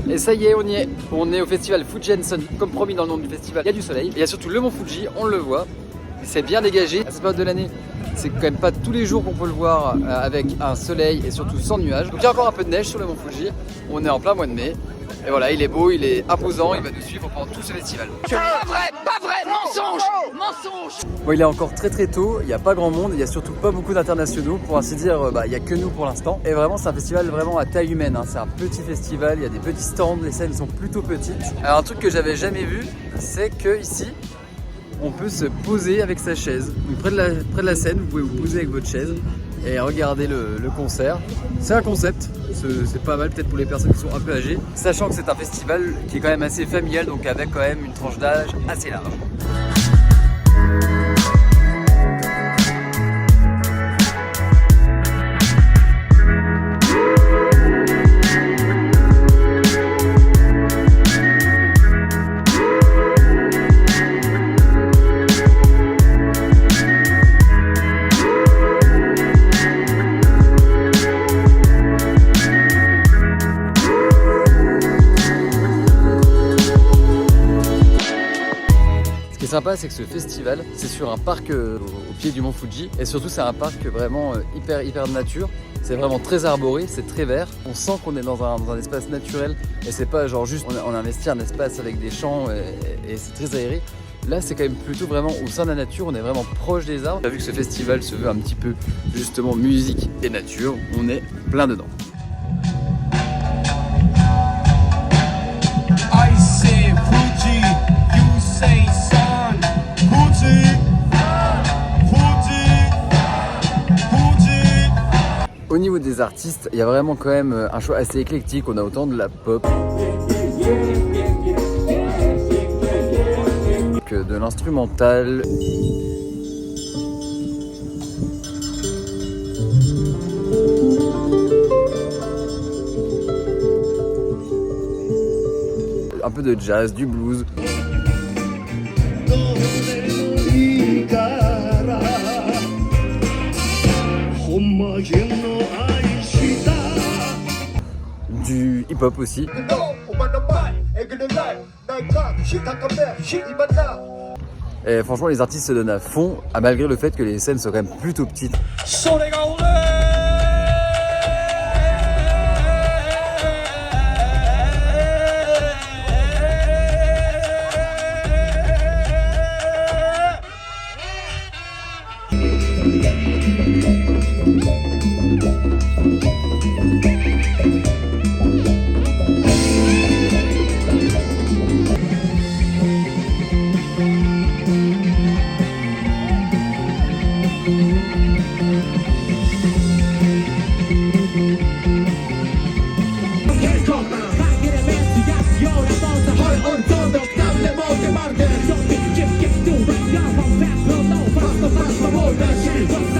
Et ça y est, on y est. On est au festival Fujian-Sun. Comme promis dans le nom du festival, il y a du soleil. Il y a surtout le mont Fuji, on le voit. C'est bien dégagé. À cette période de l'année, c'est quand même pas tous les jours qu'on peut le voir avec un soleil et surtout sans nuages. Donc il y a encore un peu de neige sur le mont Fuji. On est en plein mois de mai. Et voilà, il est beau, il est imposant, il va nous suivre pendant tout ce festival. Pas vrai, mensonge, mensonge. Bon, il est encore très tôt, il n'y a pas grand monde, il n'y a surtout pas beaucoup d'internationaux, pour ainsi dire, il n'y a que nous pour l'instant. Et vraiment, c'est un festival vraiment à taille humaine, hein. C'est un petit festival, il y a des petits stands, les scènes sont plutôt petites. Alors un truc que j'avais jamais vu, c'est que ici, on peut se poser avec sa chaise. Donc, près de la scène, vous pouvez vous poser avec votre chaise et regarder le concert. C'est un concept, c'est pas mal peut-être pour les personnes qui sont un peu âgées, sachant que c'est un festival qui est quand même assez familial, donc avec quand même une tranche d'âge assez large. Ce qui est sympa, c'est que ce festival, c'est sur un parc au pied du mont Fuji, et surtout c'est un parc vraiment hyper de nature. C'est vraiment très arboré, c'est très vert. On sent qu'on est dans un espace naturel et c'est pas genre juste on investit un espace avec des champs et c'est très aéré. Là, c'est quand même plutôt vraiment au sein de la nature, on est vraiment proche des arbres. On a vu que ce festival se veut un petit peu justement musique et nature, on est plein dedans. I say Fuji, you say sun. Fuji, Fuji, Fuji. Au niveau des artistes, il y a vraiment quand même un choix assez éclectique. On a autant de la pop que de l'instrumental. Un peu de jazz, du blues. Du hip-hop aussi. Et franchement, les artistes se donnent à fond, malgré le fait que les scènes sont quand même plutôt petites.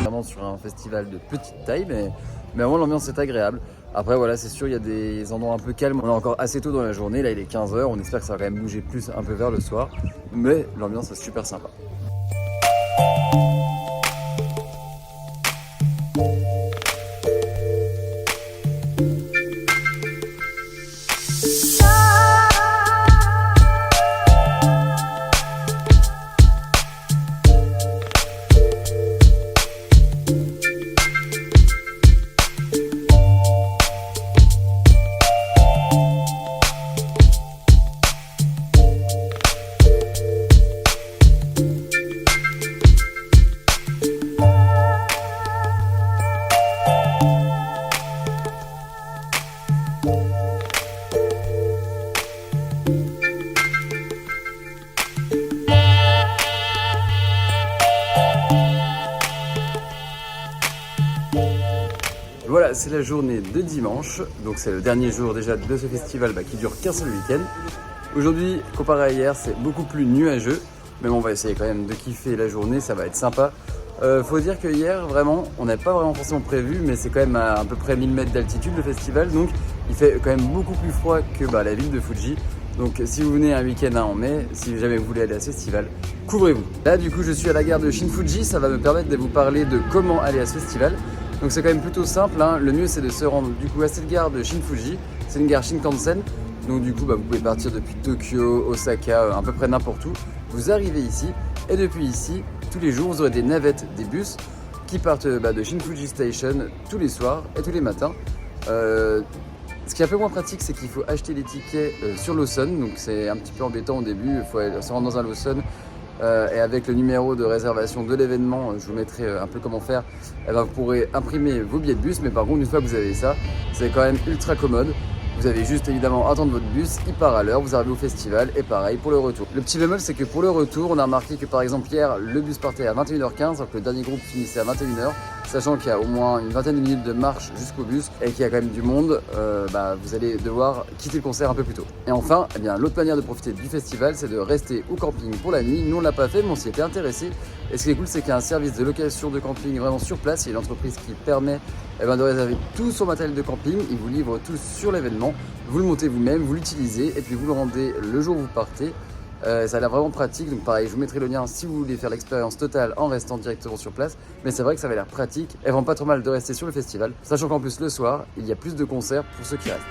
Vraiment sur un festival de petite taille, mais vraiment l'ambiance est agréable. Après voilà, c'est sûr, il y a des endroits un peu calmes. On est encore assez tôt dans la journée, là il est 15 h, on espère que ça va quand même bouger plus un peu vers le soir, mais l'ambiance est super sympa. Voilà, c'est la journée de dimanche, donc c'est le dernier jour déjà de ce festival qui dure qu'un seul week-end. Aujourd'hui, comparé à hier, c'est beaucoup plus nuageux, mais on va essayer quand même de kiffer la journée, ça va être sympa. Faut dire que hier, vraiment, on n'a pas vraiment forcément prévu, mais c'est quand même à peu près 1000 mètres d'altitude le festival, donc il fait quand même beaucoup plus froid que la ville de Fuji. Donc si vous venez un week-end en mai, si jamais vous voulez aller à ce festival, couvrez-vous. Là du coup je suis à la gare de Shin-Fuji, ça va me permettre de vous parler de comment aller à ce festival. Donc c'est quand même plutôt simple, hein. Le mieux c'est de se rendre du coup à cette gare de Shin-Fuji, c'est une gare Shinkansen. Donc du coup, vous pouvez partir depuis Tokyo, Osaka, à peu près n'importe où. Vous arrivez ici et depuis ici, tous les jours, vous aurez des navettes, des bus qui partent de Shinfuji Station tous les soirs et tous les matins. Ce qui est un peu moins pratique, c'est qu'il faut acheter les tickets sur Lawson, donc c'est un petit peu embêtant au début, il faut se rendre dans un Lawson et avec le numéro de réservation de l'événement, je vous mettrai un peu comment faire, vous pourrez imprimer vos billets de bus, mais par contre une fois que vous avez ça, c'est quand même ultra commode. Vous avez juste évidemment à attendre votre bus, il part à l'heure, vous arrivez au festival et pareil pour le retour. Le petit bémol, c'est que pour le retour, on a remarqué que par exemple hier, le bus partait à 21h15 alors que le dernier groupe finissait à 21h, sachant qu'il y a au moins une vingtaine de minutes de marche jusqu'au bus et qu'il y a quand même du monde, vous allez devoir quitter le concert un peu plus tôt. Et enfin, l'autre manière de profiter du festival, c'est de rester au camping pour la nuit. Nous on l'a pas fait, mais on s'y était intéressé. Et ce qui est cool, c'est qu'il y a un service de location de camping vraiment sur place. Il y a une entreprise qui permet de réserver tout son matériel de camping. Ils vous livrent tout sur l'événement. Vous le montez vous-même, vous l'utilisez et puis vous le rendez le jour où vous partez. Ça a l'air vraiment pratique, donc pareil, je vous mettrai le lien si vous voulez faire l'expérience totale en restant directement sur place. Mais c'est vrai que ça avait l'air pratique et vraiment pas trop mal de rester sur le festival, sachant qu'en plus le soir, il y a plus de concerts pour ceux qui restent.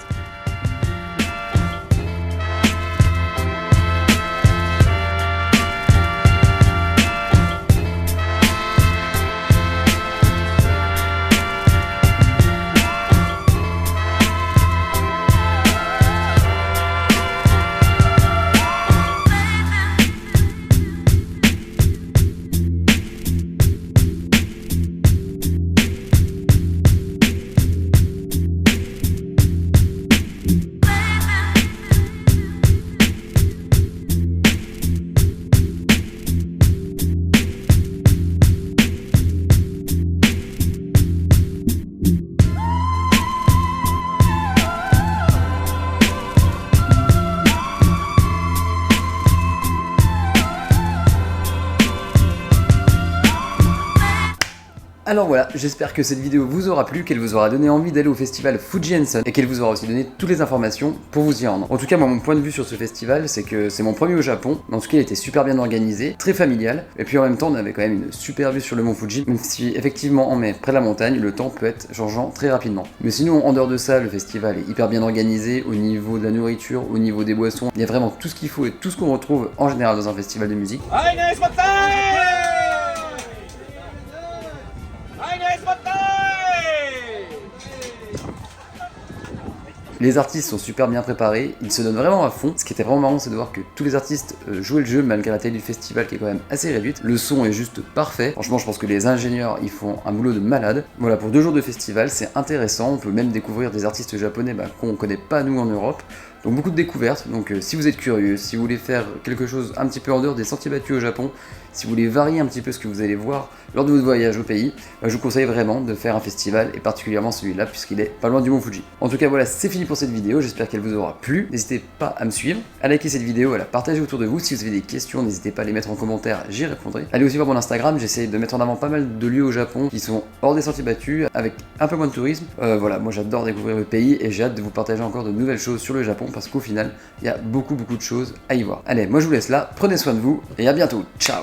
Alors voilà, j'espère que cette vidéo vous aura plu, qu'elle vous aura donné envie d'aller au festival Fuji and Son et qu'elle vous aura aussi donné toutes les informations pour vous y rendre. En tout cas, moi, mon point de vue sur ce festival, c'est que c'est mon premier au Japon. En tout cas, il était super bien organisé, très familial, et puis en même temps, on avait quand même une super vue sur le mont Fuji, même si effectivement, en mai, près de la montagne, le temps peut être changeant très rapidement. Mais sinon, en dehors de ça, le festival est hyper bien organisé au niveau de la nourriture, au niveau des boissons. Il y a vraiment tout ce qu'il faut et tout ce qu'on retrouve en général dans un festival de musique. Les artistes sont super bien préparés, ils se donnent vraiment à fond. Ce qui était vraiment marrant, c'est de voir que tous les artistes jouaient le jeu malgré la taille du festival qui est quand même assez réduite. Le son est juste parfait. Franchement, je pense que les ingénieurs, ils font un boulot de malade. Voilà, pour 2 jours de festival, c'est intéressant. On peut même découvrir des artistes japonais qu'on connaît pas nous en Europe. Donc beaucoup de découvertes. Donc si vous êtes curieux, si vous voulez faire quelque chose un petit peu en dehors des sentiers battus au Japon, si vous voulez varier un petit peu ce que vous allez voir lors de votre voyage au pays, je vous conseille vraiment de faire un festival, et particulièrement celui-là, puisqu'il est pas loin du mont Fuji. En tout cas, voilà, c'est fini pour cette vidéo, j'espère qu'elle vous aura plu. N'hésitez pas à me suivre, à liker cette vidéo, à la partager autour de vous. Si vous avez des questions, n'hésitez pas à les mettre en commentaire, j'y répondrai. Allez aussi voir mon Instagram, j'essaie de mettre en avant pas mal de lieux au Japon qui sont hors des sentiers battus, avec un peu moins de tourisme. Voilà, moi j'adore découvrir le pays, et j'ai hâte de vous partager encore de nouvelles choses sur le Japon, parce qu'au final, il y a beaucoup de choses à y voir. Allez, moi je vous laisse là, prenez soin de vous, et à bientôt, ciao!